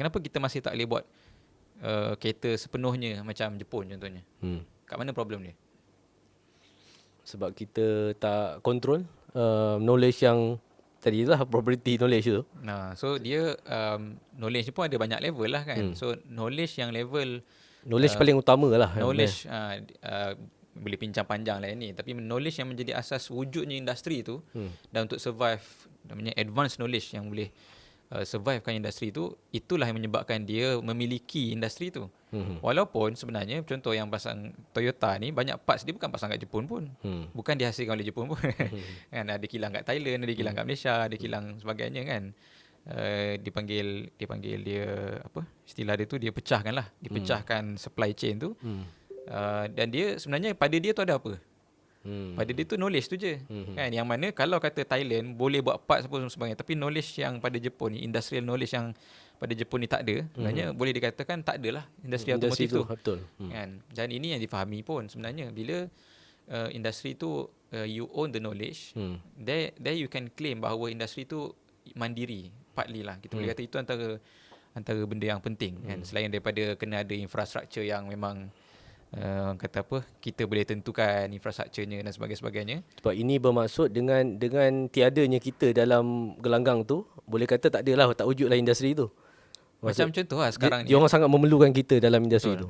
Kenapa kita masih tak boleh buat kereta sepenuhnya macam Jepun contohnya? Kat mana problem dia? Sebab kita tak control knowledge yang tadi lah, property knowledge tu. Nah, so dia knowledge ni pun ada banyak level lah kan. So knowledge yang level Knowledge paling utama lah. knowledge boleh pincang panjang lah ni, tapi knowledge yang menjadi asas wujudnya industri tu dan untuk survive, namanya advanced knowledge yang boleh survivekan industri tu, itulah yang menyebabkan dia memiliki industri tu. Walaupun sebenarnya contoh yang pasang Toyota ni, banyak parts dia bukan pasang kat Jepun pun. Bukan dihasilkan oleh Jepun pun. Kan ada kilang kat Thailand, ada kilang kat Malaysia, ada kilang sebagainya kan. Dipanggil dia apa? Istilah dia tu dia pecahkan lah. Dipecahkan supply chain tu. Dan dia sebenarnya pada dia tu ada apa? Pada dia tu knowledge tu je. Kan, yang mana kalau kata Thailand boleh buat parts apa sebagainya, tapi knowledge yang pada Jepun ni, industrial knowledge yang pada Jepun ni tak ada, sebenarnya boleh dikatakan tak adalah industri automotif tu. Betul. Kan? Dan ini yang difahami pun sebenarnya, bila industri tu you own the knowledge, there you can claim bahawa industri tu mandiri, partly lah. Kita boleh kata itu antara benda yang penting kan, selain daripada kena ada infrastruktur yang memang kata apa, kita boleh tentukan infrastrukturnya dan sebagainya. Sebab ini bermaksud dengan tiadanya kita dalam gelanggang tu, boleh kata tak adalah, tak wujudlah industri tu. Macam contoh lah sekarang dia ni. orang sangat memerlukan kita dalam industri tu.